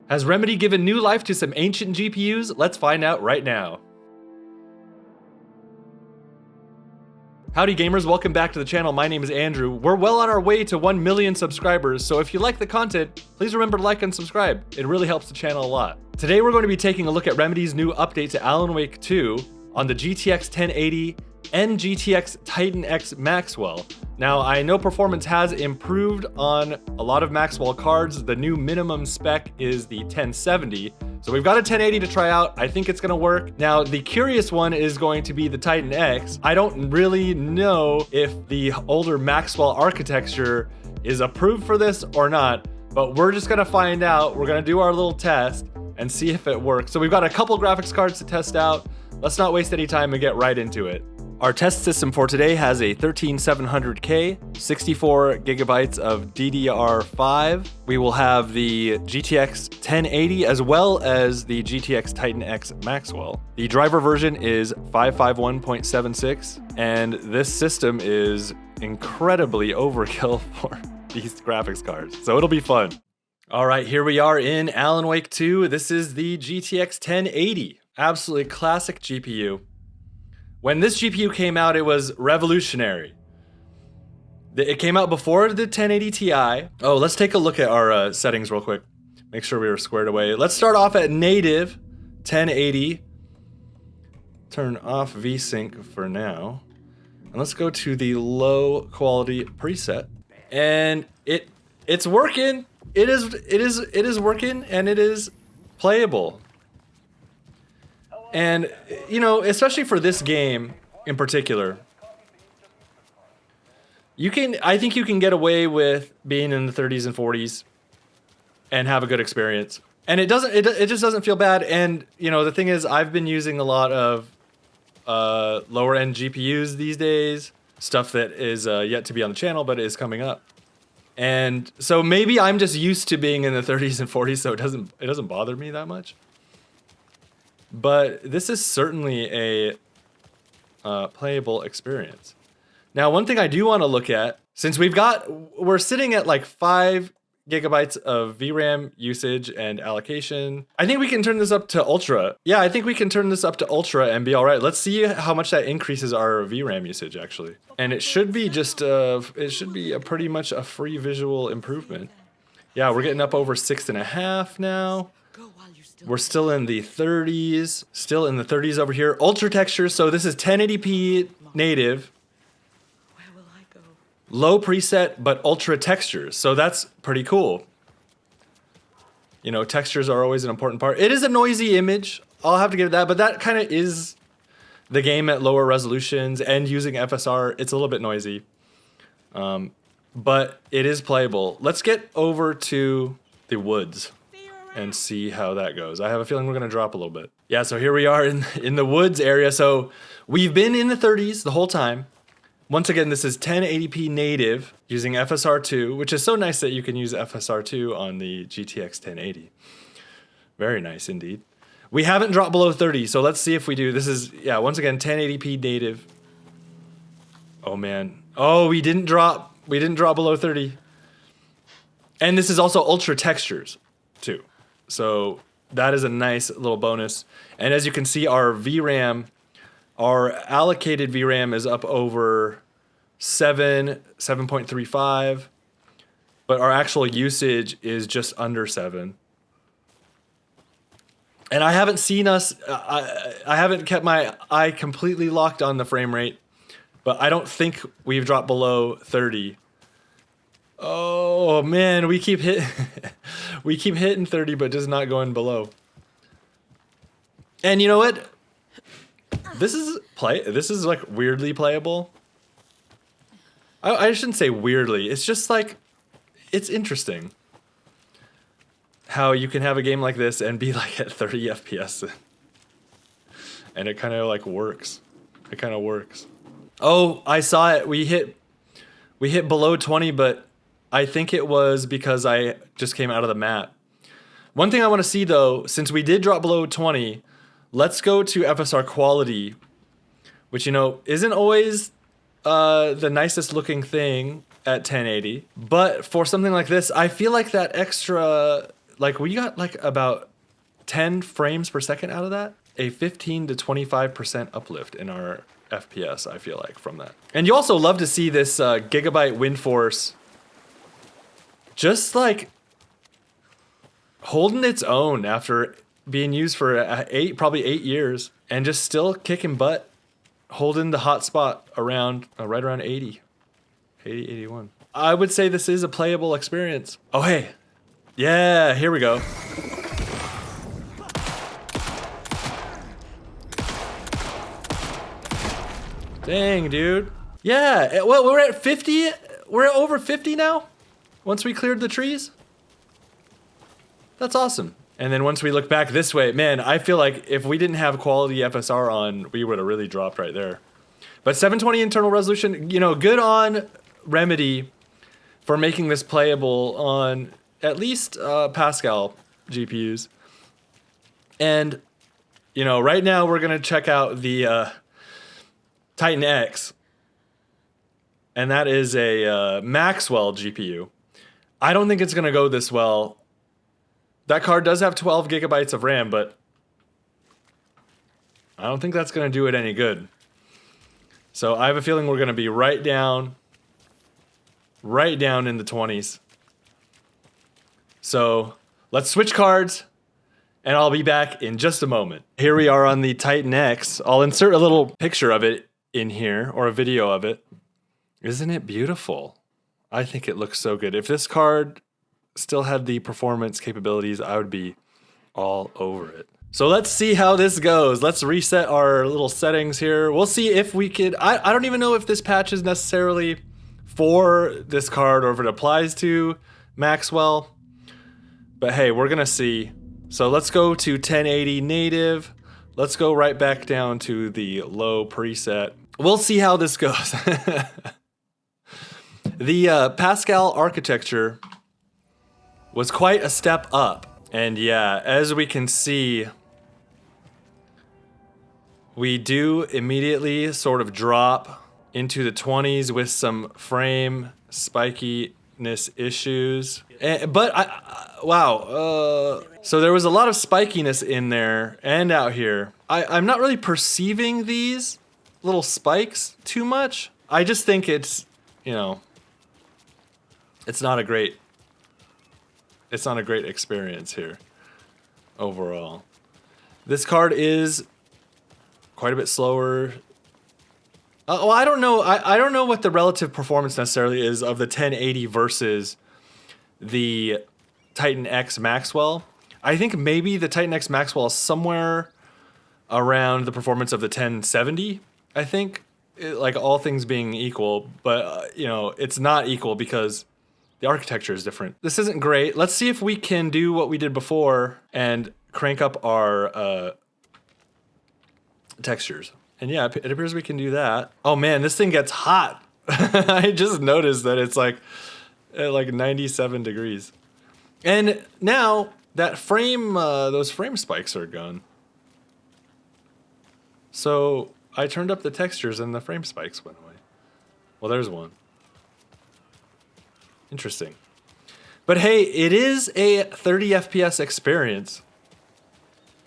Has Remedy given new life to some ancient GPUs? Let's find out right now. Howdy gamers, welcome back to the channel. My name is Andrew. We're well on our way to 1 million subscribers, so if you like the content, please remember to like and subscribe. It really helps the channel a lot. Today we're going to be taking a look at Remedy's new update to Alan Wake 2 on the GTX 1080 and GTX Titan X Maxwell. Now, I know performance has improved on a lot of Maxwell cards. The new minimum spec is the 1070. So we've got a 1080 to try out. I think it's gonna work. Now, the curious one is going to be the Titan X. I don't really know if the older Maxwell architecture is approved for this or not, but we're just gonna find out. We're gonna do our little test and see if it works. So we've got a couple graphics cards to test out. Let's not waste any time and get right into it. Our test system for today has a 13700K, 64 gigabytes of DDR5. We will have the GTX 1080 as well as the GTX Titan X Maxwell. The driver version is 551.76, and this system is incredibly overkill for these graphics cards, so it'll be fun. All right, here we are in Alan Wake 2. This is the GTX 1080, absolutely classic GPU. When this GPU came out, it was revolutionary. It came out before the 1080 Ti. Oh, let's take a look at our settings real quick. Make sure we were squared away. Let's start off at native 1080. Turn off VSync for now. And let's go to the low quality preset. And it's working. It is working, and it is playable. And, you know, especially for this game in particular, I think you can get away with being in the 30s and 40s and have a good experience. And it just doesn't feel bad. And, you know, the thing is, I've been using a lot of lower end GPUs these days, stuff that is yet to be on the channel, but is coming up. And so maybe I'm just used to being in the 30s and 40s, so it doesn't bother me that much. But this is certainly a playable experience. Now, one thing I do want to look at, since we're sitting at like 5 gigabytes of VRAM usage and allocation, I think we can turn this up to Ultra. Yeah, I think we can turn this up to Ultra and be all right. Let's see how much that increases our VRAM usage, actually. And it should be pretty much a free visual improvement. Yeah, we're getting up over 6.5 now. We're still in the 30s, over here. Ultra textures, so this is 1080p native. Where will I go? Low preset, but ultra textures, so that's pretty cool. You know, textures are always an important part. It is a noisy image, I'll have to give it that, but that kind of is the game at lower resolutions and using FSR. It's a little bit noisy, but it is playable. Let's get over to the woods and see how that goes. I have a feeling we're gonna drop a little bit. Yeah, so here we are in the woods area. So we've been in the 30s the whole time. Once again, this is 1080p native using FSR2, which is so nice that you can use FSR2 on the GTX 1080. Very nice indeed. We haven't dropped below 30, so let's see if we do. This is, yeah, once again, 1080p native. Oh man. Oh, we didn't drop below 30. And this is also ultra textures too. So that is a nice little bonus. And as you can see, our VRAM, our allocated VRAM is up over 7.35, but our actual usage is just under 7. And I haven't seen us, I haven't kept my eye completely locked on the frame rate, but I don't think we've dropped below 30. Oh man, we keep hitting 30, but just not going below. And you know what? This is like weirdly playable. I shouldn't say weirdly. It's just like, it's interesting how you can have a game like this and be like at 30 FPS, and it kind of like works. It kind of works. Oh, I saw it. We hit below 20, but I think it was because I just came out of the map. One thing I want to see though, since we did drop below 20, let's go to FSR quality, which, you know, isn't always the nicest looking thing at 1080. But for something like this, I feel like that extra like we got like about 10 frames per second out of that. A 15 to 25% uplift in our FPS, I feel like, from that. And you also love to see this Gigabyte WindForce just like holding its own after being used for probably 8 years, and just still kicking butt, holding the hot spot around right around 80, 81. I would say this is a playable experience. Oh, hey. Yeah, here we go. Dang, dude. Yeah, well, we're at 50. We're at over 50 now once we cleared the trees. That's awesome. And then once we look back this way, man, I feel like if we didn't have quality FSR on, we would have really dropped right there. But 720 internal resolution, you know, good on Remedy for making this playable on at least Pascal GPUs. And, you know, right now we're going to check out the Titan X. And that is a Maxwell GPU. I don't think it's going to go this well. That card does have 12 gigabytes of RAM, but I don't think that's going to do it any good. So I have a feeling we're going to be right down in the 20s. So let's switch cards, and I'll be back in just a moment. Here we are on the Titan X. I'll insert a little picture of it in here, or a video of it. Isn't it beautiful? I think it looks so good. If this card still had the performance capabilities, I would be all over it. So let's see how this goes. Let's reset our little settings here. We'll see if we could, I don't even know if this patch is necessarily for this card or if it applies to Maxwell, but hey, we're gonna see. So let's go to 1080 native. Let's go right back down to the low preset. We'll see how this goes. The Pascal architecture was quite a step up. And yeah, as we can see, we do immediately sort of drop into the 20s with some frame spikiness issues. Wow. So there was a lot of spikiness in there and out here. I'm not really perceiving these little spikes too much. I just think it's, you know, it's not a great experience here overall. This card is quite a bit slower. Well, I don't know. I don't know what the relative performance necessarily is of the 1080 versus the Titan X Maxwell. I think maybe the Titan X Maxwell is somewhere around the performance of the 1070. I think, like all things being equal, but you know, it's not equal because the architecture is different. This isn't great. Let's see if we can do what we did before and crank up our textures. And yeah, it appears we can do that. Oh man, this thing gets hot. I just noticed that it's like at like 97 degrees. And now that frame, those frame spikes are gone. So I turned up the textures and the frame spikes went away. Well, there's one. Interesting. But hey, it is a 30 FPS experience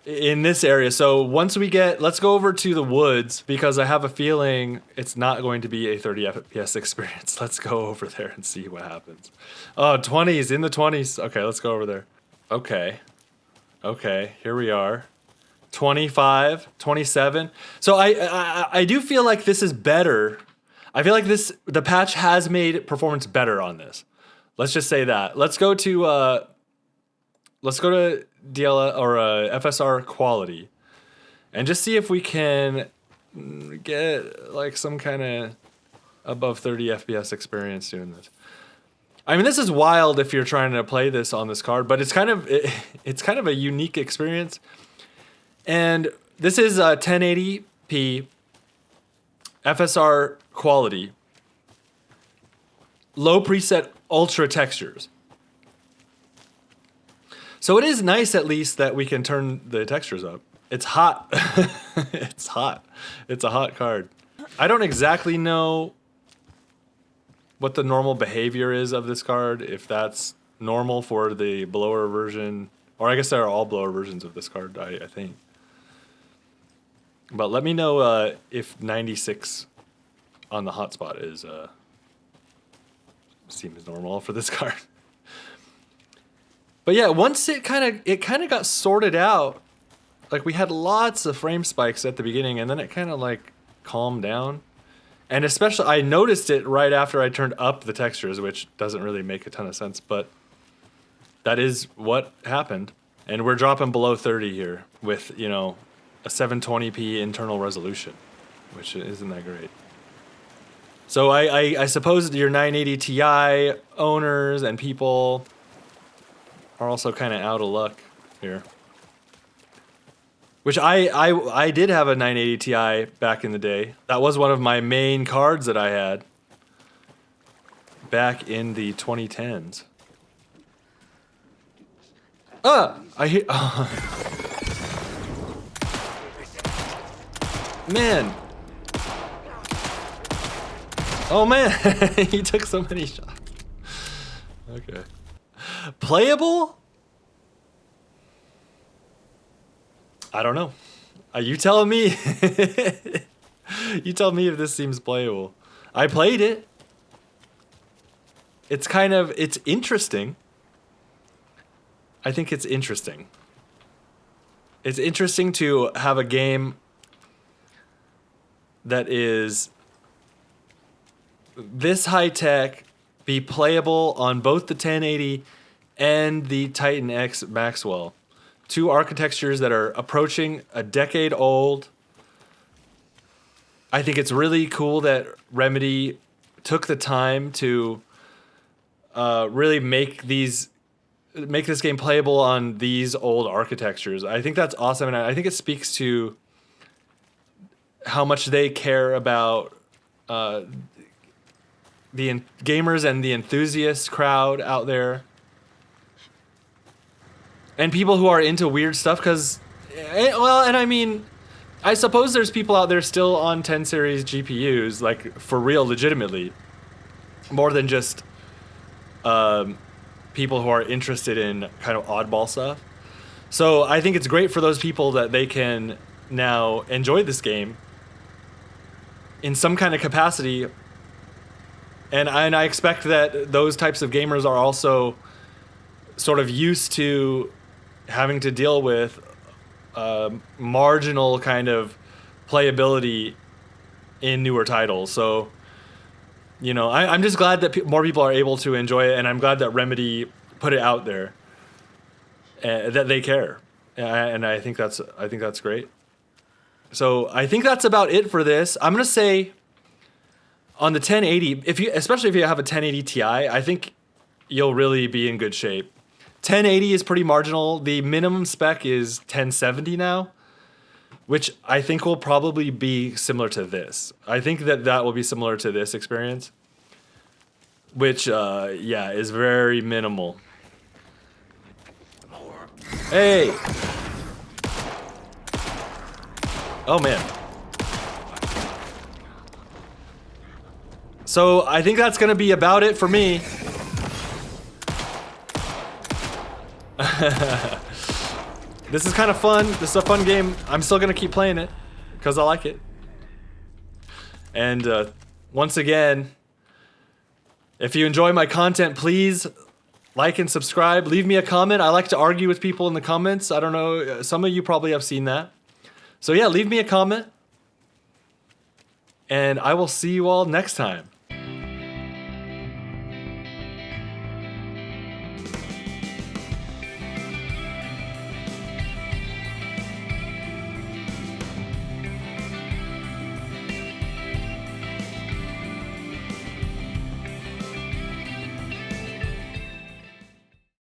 in this area. So once we get, let's go over to the woods because I have a feeling it's not going to be a 30 FPS experience. Let's go over there and see what happens. Oh, 20s, in the 20s. Okay, let's go over there. Okay, here we are. 25, 27. So I do feel like this is better. I feel like the patch has made performance better on this. Let's just say that. Let's go to DL or FSR quality, and just see if we can get like some kind of above 30 FPS experience doing this. I mean, this is wild if you're trying to play this on this card, but it's kind of a unique experience. And this is 1080p FSR quality, low preset ultra textures. So it is nice at least that we can turn the textures up. It's hot. It's hot. It's a hot card. I don't exactly know what the normal behavior is of this card, if that's normal for the blower version, or I guess there are all blower versions of this card, I think. But let me know if 96 on the hotspot is seems normal for this card. But yeah, once it kind of got sorted out, like we had lots of frame spikes at the beginning, and then it kind of like calmed down. And especially, I noticed it right after I turned up the textures, which doesn't really make a ton of sense, but that is what happened. And we're dropping below 30 here with, you know, a 720p internal resolution, which isn't that great. So I suppose your 980 Ti owners and people are also kind of out of luck here. Which I did have a 980 Ti back in the day. That was one of my main cards that I had back in the 2010s. I hit. Man. Oh man, he took so many shots. Okay. Playable? I don't know. You tell me. You tell me if this seems playable. I played it. It's interesting. I think it's interesting. It's interesting to have a game that is this high tech be playable on both the 1080 and the Titan X Maxwell. Two architectures that are approaching a decade old. I think it's really cool that Remedy took the time to really make this game playable on these old architectures. I think that's awesome, and I think it speaks to how much they care about the gamers and the enthusiast crowd out there. And people who are into weird stuff, because, well, and I mean, I suppose there's people out there still on 10 series GPUs, like, for real, legitimately. More than just people who are interested in kind of oddball stuff. So I think it's great for those people that they can now enjoy this game in some kind of capacity. And I expect that those types of gamers are also sort of used to having to deal with marginal kind of playability in newer titles. So, you know, I'm just glad that more people are able to enjoy it, and I'm glad that Remedy put it out there, that they care, and I think that's great. So I think that's about it for this. I'm gonna say on the 1080, especially if you have a 1080 Ti, I think you'll really be in good shape. 1080 is pretty marginal. The minimum spec is 1070 now, which I think will probably be similar to this. I think that will be similar to this experience, which, yeah, is very minimal. Hey! Oh, man. So I think that's going to be about it for me. This is kind of fun. This is a fun game. I'm still gonna keep playing it because I like it. And once again, if you enjoy my content, please like and subscribe. Leave me a comment. I like to argue with people in the comments. I don't know, some of you probably have seen that. So yeah, leave me a comment. And I will see you all next time.